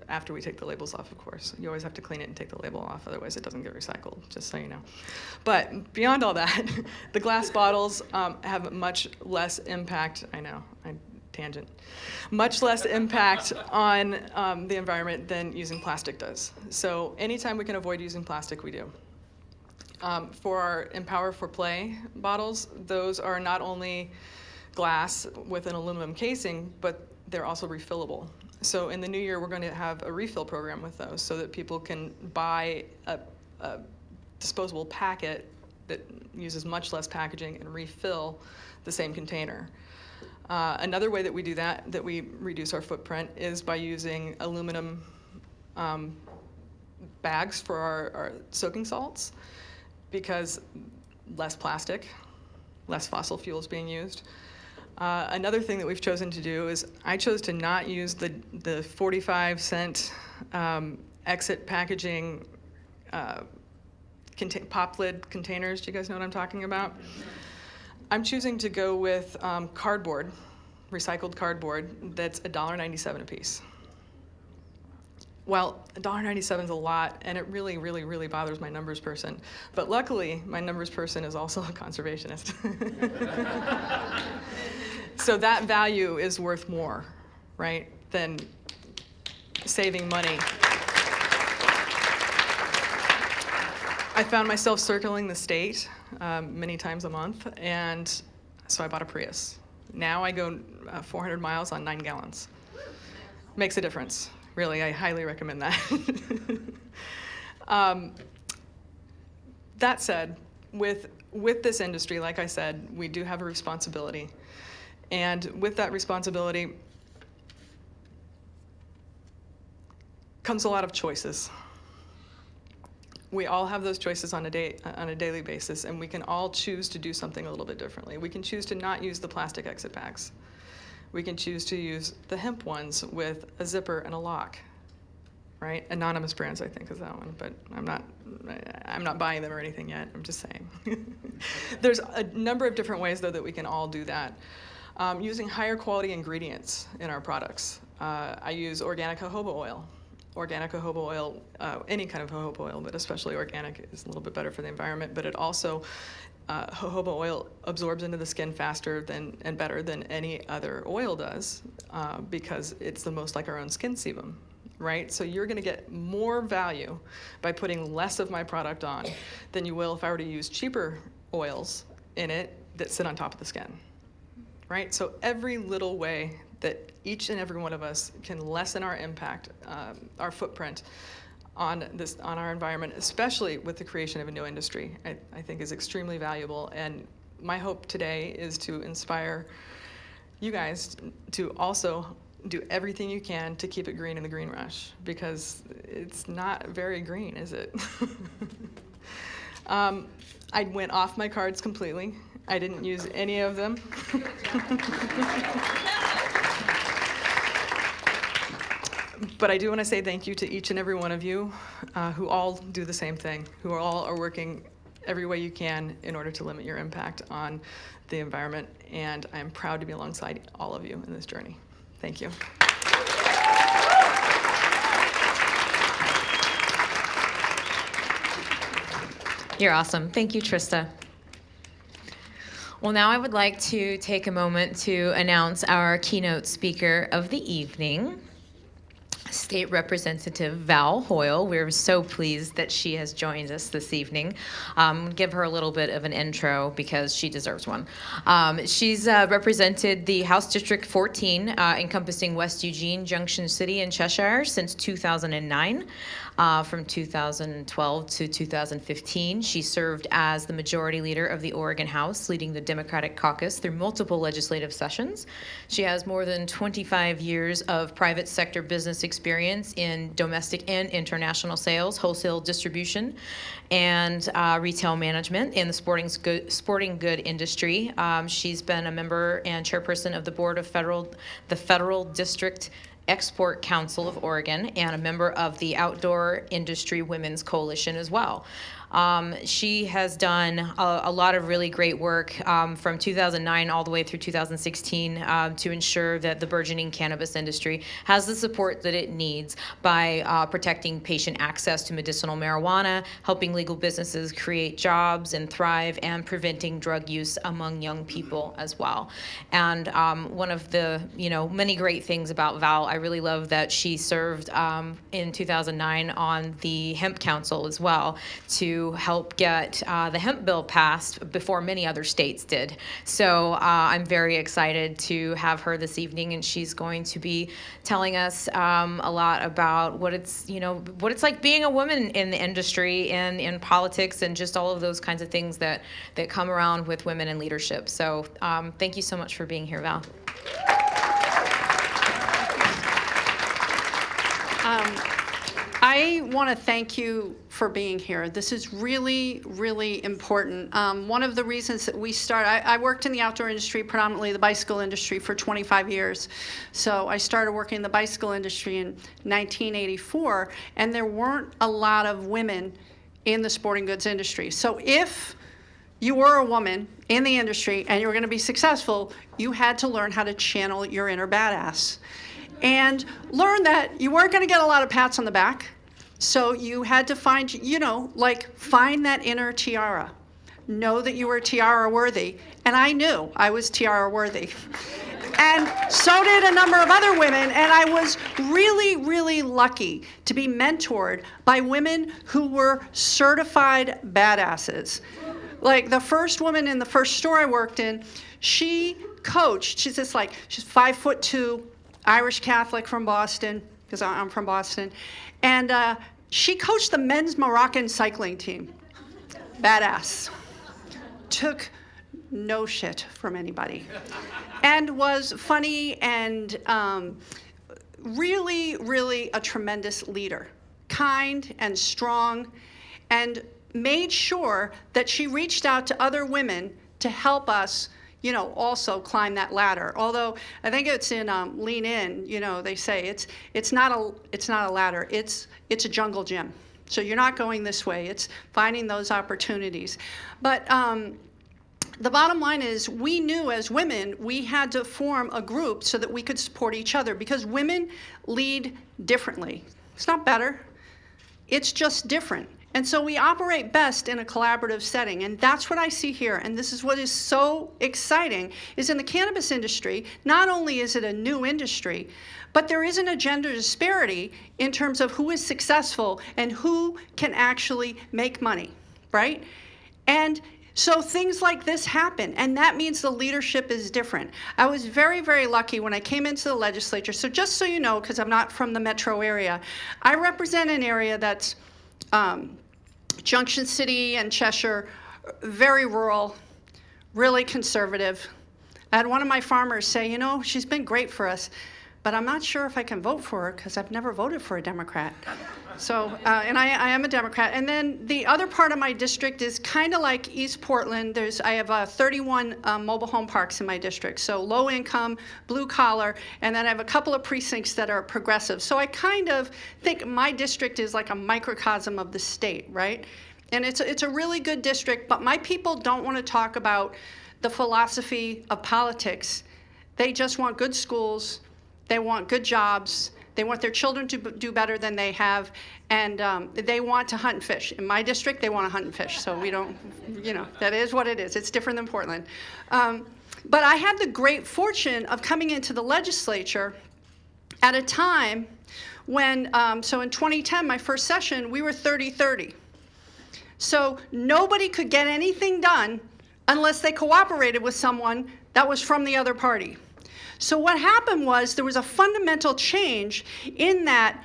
after we take the labels off, of course. You always have to clean it and take the label off, otherwise it doesn't get recycled, just so you know. But beyond all that, the glass bottles have much less impact, tangent, much less impact on the environment than using plastic does. So anytime we can avoid using plastic, we do. For our Empower for Play bottles, those are not only glass with an aluminum casing, but they're also refillable. So in the new year, we're going to have a refill program with those so that people can buy a disposable packet that uses much less packaging and refill the same container. Another way that we do that we reduce our footprint, is by using aluminum bags for our soaking salts, because less plastic, less fossil fuels being used. Another thing that we've chosen to do is I chose to not use the 45-cent exit packaging pop lid containers. Do you guys know what I'm talking about? I'm choosing to go with cardboard, recycled cardboard, that's $1.97 a piece. Well, $1.97 is a lot, and it really, really, really bothers my numbers person. But luckily, my numbers person is also a conservationist. So that value is worth more, right, than saving money. I found myself circling the state many times a month, and so I bought a Prius. Now I go 400 miles on 9 gallons. Makes a difference. Really, I highly recommend that. That said, with this industry, like I said, we do have a responsibility. And with that responsibility comes a lot of choices. We all have those choices on a daily basis, and we can all choose to do something a little bit differently. We can choose to not use the plastic exit packs. We can choose to use the hemp ones with a zipper and a lock, right? Anonymous Brands, I think, is that one, but I'm not buying them or anything yet. I'm just saying. There's a number of different ways, though, that we can all do that. Using higher quality ingredients in our products. I use organic jojoba oil. Organic jojoba oil, any kind of jojoba oil, but especially organic, is a little bit better for the environment, but it also jojoba oil absorbs into the skin faster and better than any other oil does, because it's the most like our own skin sebum, right? So you're going to get more value by putting less of my product on than you will if I were to use cheaper oils in it that sit on top of the skin, right? So every little way that each and every one of us can lessen our impact, our footprint on our environment, especially with the creation of a new industry, I think is extremely valuable. And my hope today is to inspire you guys to also do everything you can to keep it green in the green rush, because it's not very green, is it? I went off my cards completely. I didn't use any of them. But I do want to say thank you to each and every one of you who all do the same thing, who all are working every way you can in order to limit your impact on the environment. And I'm proud to be alongside all of you in this journey. Thank you. You're awesome. Thank you, Trista. Well, now I would like to take a moment to announce our keynote speaker of the evening, State Representative Val Hoyle. We're so pleased that she has joined us this evening. Give her a little bit of an intro because she deserves one. She's represented the House District 14, encompassing West Eugene, Junction City, and Cheshire since 2009. From 2012 to 2015, she served as the Majority Leader of the Oregon House, leading the Democratic caucus through multiple legislative sessions. She has more than 25 years of private sector business experience in domestic and international sales, wholesale distribution, and retail management in the sporting good industry. She's been a member and chairperson of the board of the Federal District Export Council of Oregon and a member of the Outdoor Industry Women's Coalition as well. She has done a lot of really great work from 2009 all the way through 2016 to ensure that the burgeoning cannabis industry has the support that it needs by protecting patient access to medicinal marijuana, helping legal businesses create jobs and thrive, and preventing drug use among young people as well. And one of the many great things about Val, I really love that she served in 2009 on the Hemp Council as well to to help get the hemp bill passed before many other states did. So I'm very excited to have her this evening, and she's going to be telling us a lot about what it's like being a woman in the industry and in politics and just all of those kinds of things that come around with women in leadership. So thank you so much for being here, Val. I want to thank you for being here. This is really, really important. One of the reasons that we started, I worked in the outdoor industry, predominantly the bicycle industry, for 25 years. So I started working in the bicycle industry in 1984, and there weren't a lot of women in the sporting goods industry. So if you were a woman in the industry and you were going to be successful, you had to learn how to channel your inner badass and learn that you weren't going to get a lot of pats on the back. So you had to find, find that inner tiara. Know that you were tiara worthy. And I knew I was tiara worthy. And so did a number of other women. And I was really, really lucky to be mentored by women who were certified badasses. Like the first woman in the first store I worked in, she coached. She's 5'2", Irish Catholic from Boston, because I'm from Boston. And she coached the men's Moroccan cycling team. Badass. Took no shit from anybody. And was funny and really, really a tremendous leader. Kind and strong, and made sure that she reached out to other women to help us also climb that ladder. Although I think it's in Lean In, they say it's not a ladder, it's a jungle gym. So you're not going this way, it's finding those opportunities. But the bottom line is we knew as women we had to form a group so that we could support each other, because women lead differently. It's not better, it's just different. And so we operate best in a collaborative setting, and that's what I see here. And this is what is so exciting, is in the cannabis industry, not only is it a new industry, but there isn't a gender disparity in terms of who is successful and who can actually make money, right? And so things like this happen, and that means the leadership is different. I was very, very lucky when I came into the legislature. So just so you know, because I'm not from the metro area, I represent an area that's Junction City and Cheshire, very rural, really conservative. I had one of my farmers say, she's been great for us, but I'm not sure if I can vote for her because I've never voted for a Democrat. So, and I am a Democrat. And then the other part of my district is kind of like East Portland. I have 31 mobile home parks in my district. So low income, blue collar, and then I have a couple of precincts that are progressive. So I kind of think my district is like a microcosm of the state, right? And it's a really good district, but my people don't want to talk about the philosophy of politics. They just want good schools, they want good jobs, they want their children to do better than they have, and they want to hunt and fish. In my district, they want to hunt and fish, so we don't, that is what it is. It's different than Portland. But I had the great fortune of coming into the legislature at a time when, so in 2010, my first session, we were 30-30. So nobody could get anything done unless they cooperated with someone that was from the other party. So what happened was there was a fundamental change in that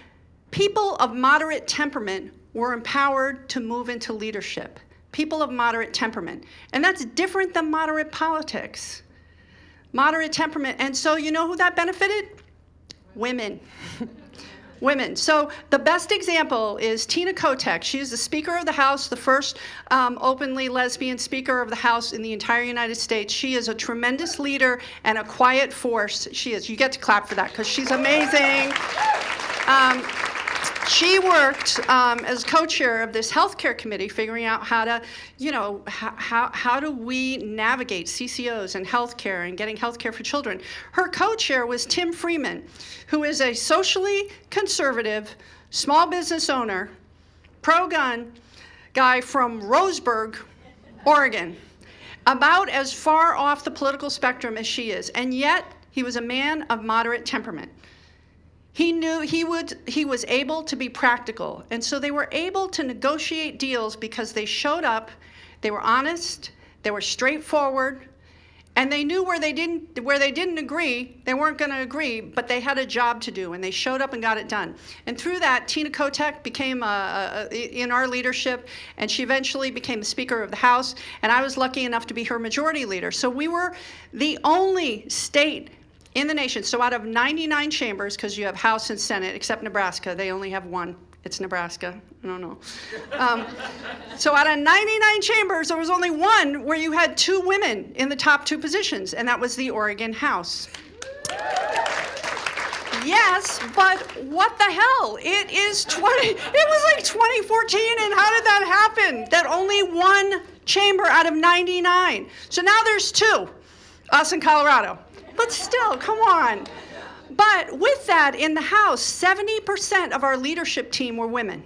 people of moderate temperament were empowered to move into leadership. People of moderate temperament. And that's different than moderate politics. Moderate temperament. And so you know who that benefited? Women. Women. So the best example is Tina Kotek. She is the Speaker of the House, the first openly lesbian Speaker of the House in the entire United States. She is a tremendous leader and a quiet force. She is. You get to clap for that because she's amazing. She worked as co-chair of this healthcare committee, figuring out how to, how do we navigate CCOs and healthcare and getting healthcare for children. Her co-chair was Tim Freeman, who is a socially conservative, small business owner, pro-gun guy from Roseburg, Oregon, about as far off the political spectrum as she is, and yet he was a man of moderate temperament. He knew he was able to be practical. And so they were able to negotiate deals because they showed up, they were honest, they were straightforward, and they knew where they didn't agree, they weren't going to agree, but they had a job to do, and they showed up and got it done. And through that, Tina Kotek became in our leadership, and she eventually became the Speaker of the House, and I was lucky enough to be her majority leader. So we were the only state in the nation. So out of 99 chambers, because you have House and Senate, except Nebraska, they only have one. It's Nebraska. I don't know. So out of 99 chambers, there was only one where you had 2 women in the top 2 positions, and that was the Oregon House. Yes, but what the hell? It was like 2014, and how did that happen? That only one chamber out of 99. So now there's 2, us in Colorado. But still, come on. But with that, in the House, 70% of our leadership team were women.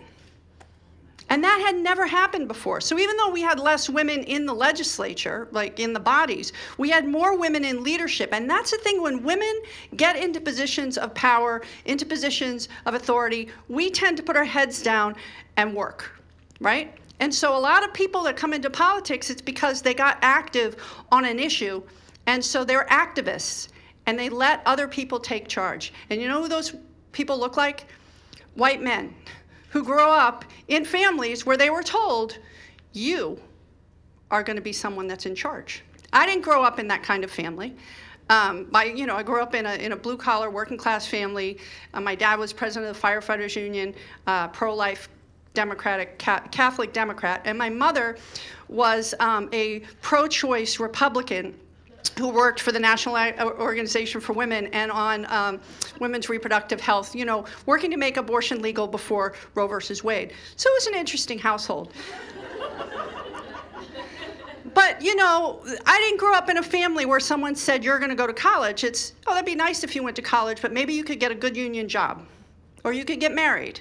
And that had never happened before. So even though we had less women in the legislature, like in the bodies, we had more women in leadership. And that's the thing, when women get into positions of power, into positions of authority, we tend to put our heads down and work, right? And so a lot of people that come into politics, it's because they got active on an issue. And so they're activists, and they let other people take charge. And you know who those people look like? White men who grow up in families where they were told, you are going to be someone that's in charge. I didn't grow up in that kind of family. I grew up in a blue-collar, working-class family. My dad was president of the Firefighters Union, pro-life Democratic, Catholic Democrat, and my mother was a pro-choice Republican who worked for the National Organization for Women and on women's reproductive health, working to make abortion legal before Roe versus Wade. So it was an interesting household. But, I didn't grow up in a family where someone said, you're going to go to college. It's, oh, that'd be nice if you went to college, but maybe you could get a good union job, or you could get married.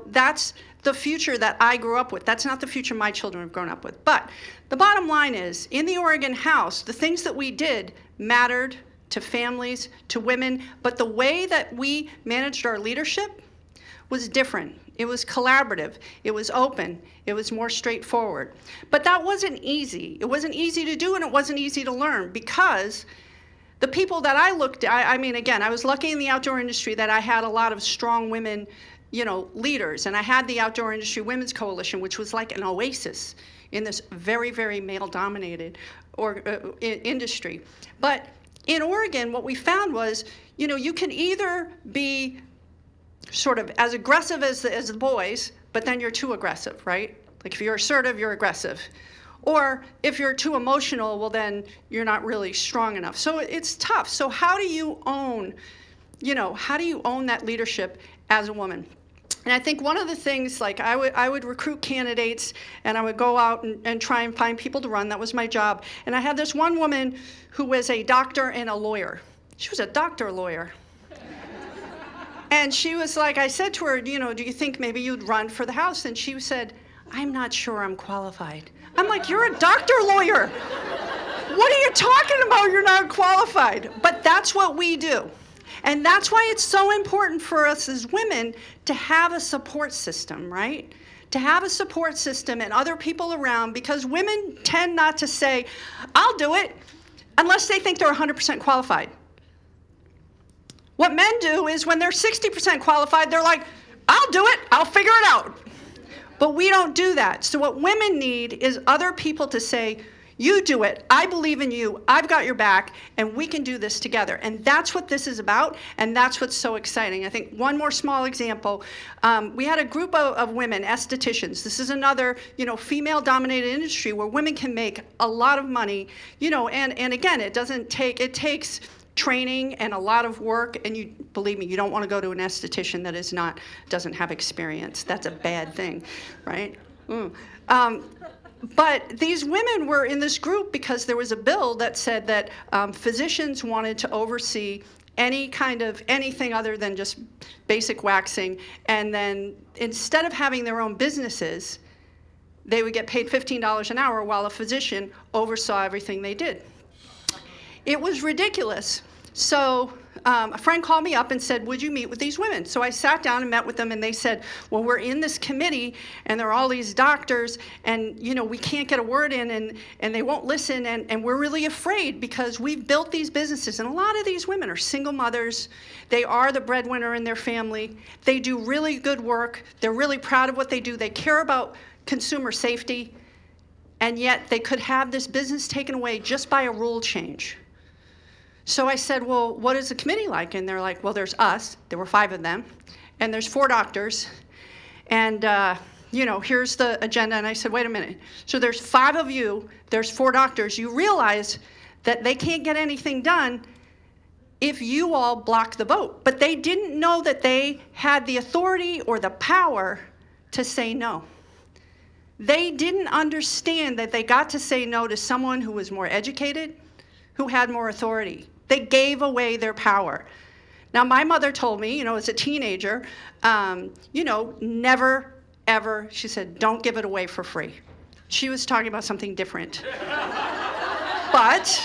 That's the future that I grew up with. That's not the future my children have grown up with. But the bottom line is, in the Oregon House, the things that we did mattered to families, to women, but the way that we managed our leadership was different. It was collaborative, it was open, it was more straightforward. But that wasn't easy. It wasn't easy to do, and it wasn't easy to learn, because the people that I looked at, I was lucky in the outdoor industry that I had a lot of strong women leaders. And I had the Outdoor Industry Women's Coalition, which was like an oasis in this very, very male-dominated industry. But in Oregon, what we found was, you can either be sort of as aggressive as the boys, but then you're too aggressive, right? Like if you're assertive, you're aggressive. Or if you're too emotional, well, then you're not really strong enough. So it's tough. So how do you own that leadership as a woman? And I think one of the things, like I would recruit candidates, and I would go out and try and find people to run. That was my job. And I had this one woman who was a doctor and a lawyer. She was a doctor lawyer. And she was like, I said to her, do you think maybe you'd run for the House? And she said, I'm not sure I'm qualified. I'm like, you're a doctor lawyer. What are you talking about? You're not qualified. But that's what we do. And that's why it's so important for us as women to have a support system, right? To have a support system and other people around, because women tend not to say, I'll do it, unless they think they're 100% qualified. What men do is when they're 60% qualified, they're like, I'll do it, I'll figure it out. But we don't do that. So what women need is other people to say, you do it. I believe in you. I've got your back, and we can do this together. And that's what this is about, and that's what's so exciting. I think one more small example. We had a group of women, estheticians. This is another, female-dominated industry where women can make a lot of money. And again, it takes training and a lot of work. And you believe me, you don't want to go to an esthetician that doesn't have experience. That's a bad thing, right? But these women were in this group because there was a bill that said that physicians wanted to oversee anything other than just basic waxing. And then instead of having their own businesses, they would get paid $15 an hour while a physician oversaw everything they did. It was ridiculous. So a friend called me up and said, would you meet with these women? So I sat down and met with them, and they said, well, we're in this committee, and there are all these doctors, and we can't get a word in, and they won't listen, and we're really afraid because we've built these businesses, and a lot of these women are single mothers. They are the breadwinner in their family. They do really good work. They're really proud of what they do. They care about consumer safety, and yet they could have this business taken away just by a rule change. So I said, well, what is the committee like? And they're like, well, there's us. There were 5 of them. And there's 4 doctors. And, here's the agenda. And I said, wait a minute. So there's 5 of you. There's 4 doctors. You realize that they can't get anything done if you all block the vote. But they didn't know that they had the authority or the power to say no. They didn't understand that they got to say no to someone who was more educated, who had more authority. They gave away their power. Now, my mother told me, as a teenager, never, ever, she said, don't give it away for free. She was talking about something different. But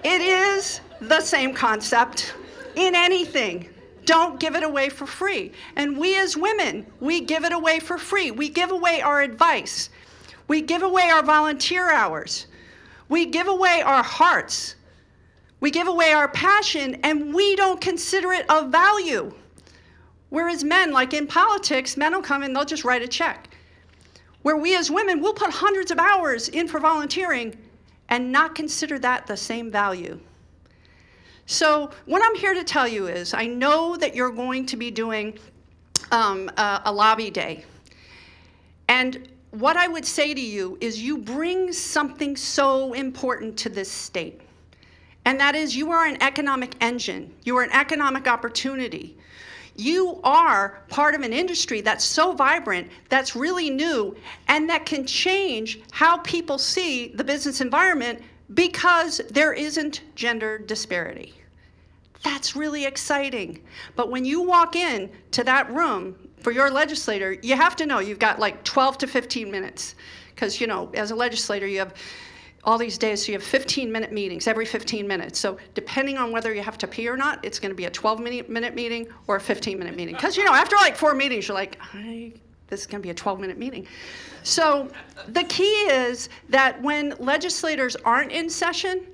it is the same concept in anything. Don't give it away for free. And we as women, we give it away for free. We give away our advice. We give away our volunteer hours. We give away our hearts. We give away our passion, and we don't consider it of value. Whereas men, like in politics, men will come and they'll just write a check. Where we as women, we'll put hundreds of hours in for volunteering and not consider that the same value. So what I'm here to tell you is, I know that you're going to be doing a lobby day. And what I would say to you is you bring something so important to this state. And that is, you are an economic engine. You are an economic opportunity. You are part of an industry that's so vibrant, that's really new, and that can change how people see the business environment because there isn't gender disparity. That's really exciting. But when you walk in to that room for your legislator, you have to know you've got like 12 to 15 minutes. Because, as a legislator, you have all these days, so you have 15-minute meetings every 15 minutes. So depending on whether you have to pee or not, it's going to be a 12-minute meeting or a 15-minute meeting. Because, after like 4 meetings, you're like, this is going to be a 12-minute meeting. So the key is that when legislators aren't in session,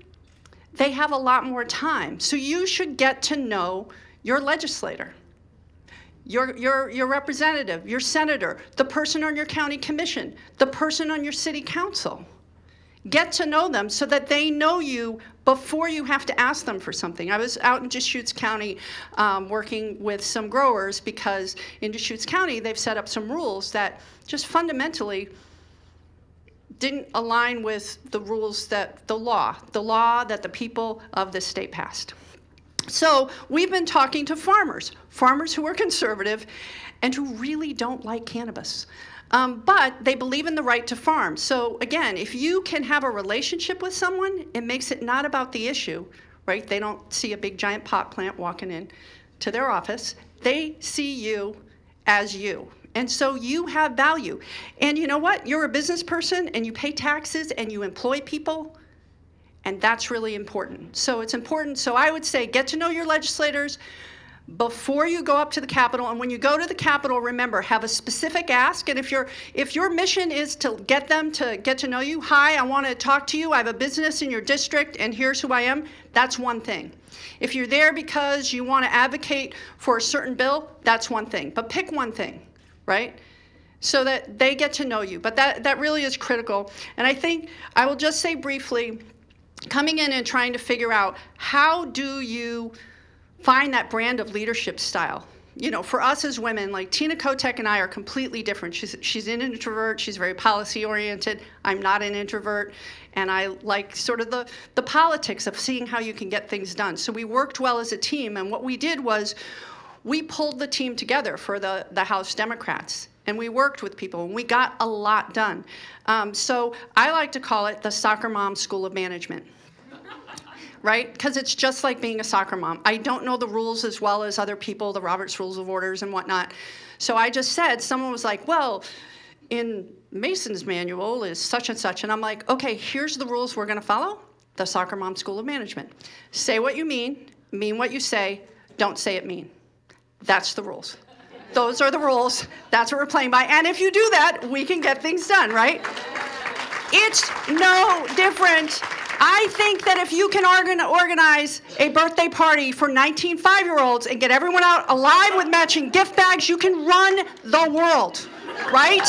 they have a lot more time. So you should get to know your legislator, your representative, your senator, the person on your county commission, the person on your city council. Get to know them so that they know you before you have to ask them for something. I was out in Deschutes County working with some growers because in Deschutes County they've set up some rules that just fundamentally didn't align with the rules that the law that the people of this state passed. So we've been talking to farmers who are conservative and who really don't like cannabis. But they believe in the right to farm. So again, if you can have a relationship with someone, it makes it not about the issue, right? They don't see a big giant pot plant walking in to their office. They see you as you. And so you have value. And you know what? You're a business person and you pay taxes and you employ people. And that's really important. So it's important. So I would say get to know your legislators before you go up to the Capitol. And when you go to the Capitol, remember, have a specific ask. And if your mission is to get them to get to know you, hi, I want to talk to you. I have a business in your district and here's who I am. That's one thing. If you're there because you want to advocate for a certain bill, that's one thing. But pick one thing, right? So that they get to know you. But that really is critical. And I think I will just say briefly, coming in and trying to figure out how do you find that brand of leadership style. For us as women, like Tina Kotek and I are completely different. She's an introvert. She's very policy oriented. I'm not an introvert. And I like sort of the politics of seeing how you can get things done. So we worked well as a team. And what we did was we pulled the team together for the House Democrats. And we worked with people, and we got a lot done. So I like to call it the Soccer Mom School of Management. Right? Because it's just like being a soccer mom. I don't know the rules as well as other people, the Robert's Rules of Orders and whatnot. So I just said, someone was like, well, in Mason's manual is such and such. And I'm like, okay, here's the rules we're going to follow. The Soccer Mom School of Management. Say what you mean, mean what you say, don't say it mean. That's the rules. Those are the rules. That's what we're playing by. And if you do that, we can get things done, right? It's no different. I think that if you can organize a birthday party for 19 5-year-olds and get everyone out alive with matching gift bags, you can run the world, right?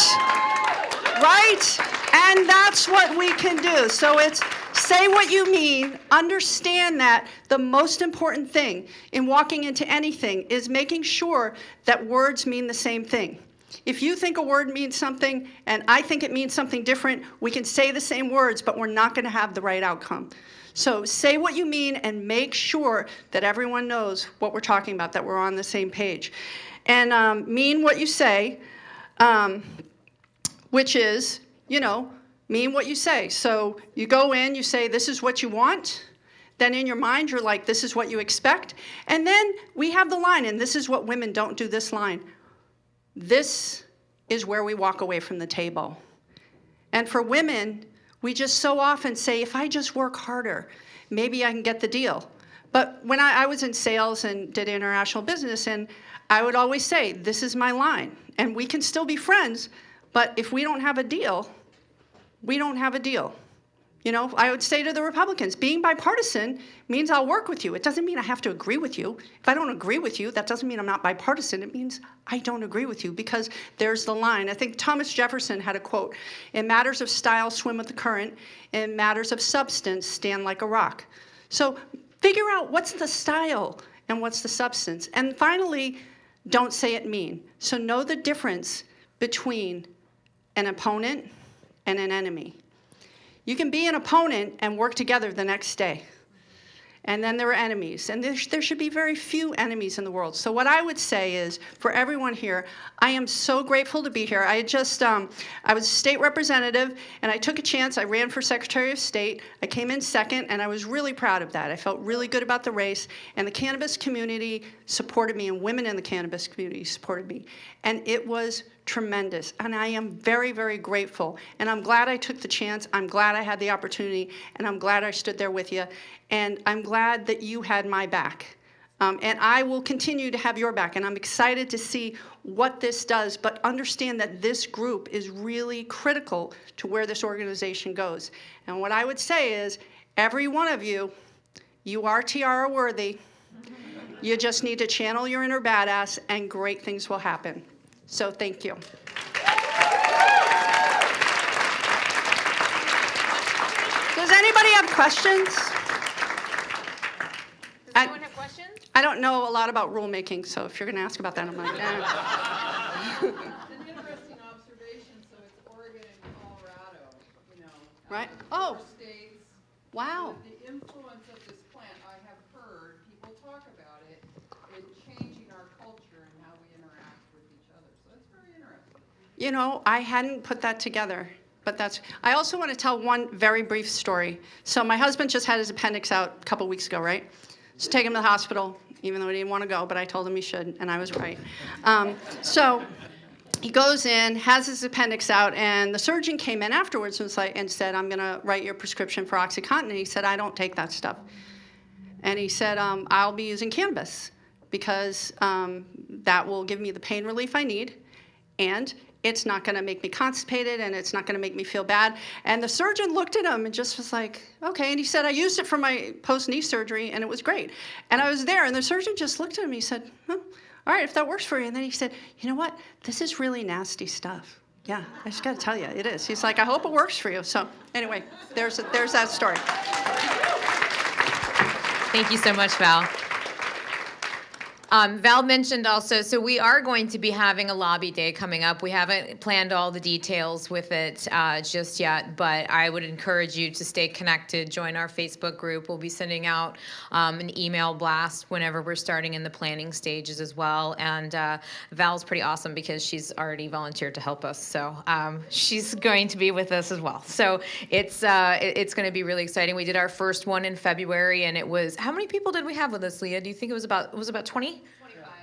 Right? And that's what we can do. So it's say what you mean, understand that the most important thing in walking into anything is making sure that words mean the same thing. If you think a word means something and I think it means something different, we can say the same words, but we're not going to have the right outcome. So say what you mean and make sure that everyone knows what we're talking about, that we're on the same page. And mean what you say, which is, mean what you say. So you go in, you say, this is what you want. Then in your mind, you're like, this is what you expect. And then we have the line, and this is what women don't do, this line. This is where we walk away from the table. And for women, we just so often say, if I just work harder, maybe I can get the deal. But when I was in sales and did international business, and I would always say, this is my line. And we can still be friends, but if we don't have a deal, we don't have a deal. I would say to the Republicans, being bipartisan means I'll work with you. It doesn't mean I have to agree with you. If I don't agree with you, that doesn't mean I'm not bipartisan. It means I don't agree with you because there's the line. I think Thomas Jefferson had a quote, in matters of style, swim with the current. In matters of substance, stand like a rock. So figure out what's the style and what's the substance. And finally, don't say it mean. So know the difference between an opponent and an enemy. You can be an opponent and work together the next day. And then there are enemies. And there should be very few enemies in the world. So what I would say is, for everyone here, I am so grateful to be here. I was a state representative, and I took a chance. I ran for Secretary of State. I came in second, and I was really proud of that. I felt really good about the race. And the cannabis community supported me, and women in the cannabis community supported me. And it was tremendous. And I am very, very grateful. And I'm glad I took the chance. I'm glad I had the opportunity. And I'm glad I stood there with you. And I'm glad that you had my back. And I will continue to have your back. And I'm excited to see what this does. But understand that this group is really critical to where this organization goes. And what I would say is, every one of you, you are tiara worthy. You just need to channel your inner badass, and great things will happen. So thank you. Does anybody have questions? Anyone have questions? I don't know a lot about rulemaking, so if you're going to ask about that, I'm like, It's an interesting observation. So it's Oregon and Colorado, Right? Oh. four states. Wow. The influence of this plant, I have heard people talk about it in changing our culture and how we interact with each other. So it's very interesting. I hadn't put that together, but I also want to tell one very brief story. So my husband just had his appendix out a couple weeks ago, right? So take him to the hospital, even though he didn't want to go, but I told him he should, and I was right. So he goes in, has his appendix out, and the surgeon came in afterwards and said, I'm going to write your prescription for OxyContin. And he said, I don't take that stuff. And he said, I'll be using cannabis because that will give me the pain relief I need, and it's not going to make me constipated, and it's not going to make me feel bad. And the surgeon looked at him and just was like, okay. And he said, I used it for my post-knee surgery, and it was great. And I was there, and the surgeon just looked at him. He said, all right, if that works for you. And then he said, you know what? This is really nasty stuff. Yeah, I just got to tell you, it is. He's like, I hope it works for you. So anyway, there's that story. Thank you so much, Val. Val mentioned also, so we are going to be having a lobby day coming up. We haven't planned all the details with it just yet, but I would encourage you to stay connected, join our Facebook group. We'll be sending out an email blast whenever we're starting in the planning stages as well. And Val's pretty awesome because she's already volunteered to help us. So she's going to be with us as well. So it's going to be really exciting. We did our first one in February, and it was, how many people did we have with us, Leah? Do you think it was about 20?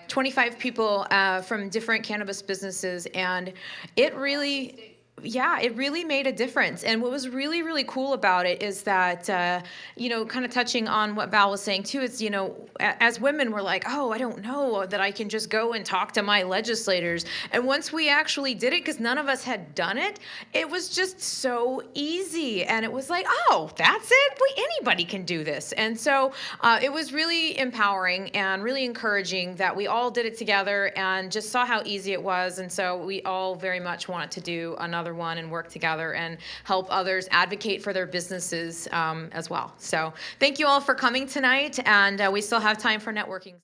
25 people from different cannabis businesses, and it really, yeah, it really made a difference. And what was really, really cool about it is that, kind of touching on what Val was saying too, is, as women, we're like, oh, I don't know that I can just go and talk to my legislators. And once we actually did it, because none of us had done it, it was just so easy. And it was like, oh, that's it. Anybody can do this. And so it was really empowering and really encouraging that we all did it together and just saw how easy it was. And so we all very much want to do another one and work together and help others advocate for their businesses as well. So thank you all for coming tonight, and we still have time for networking.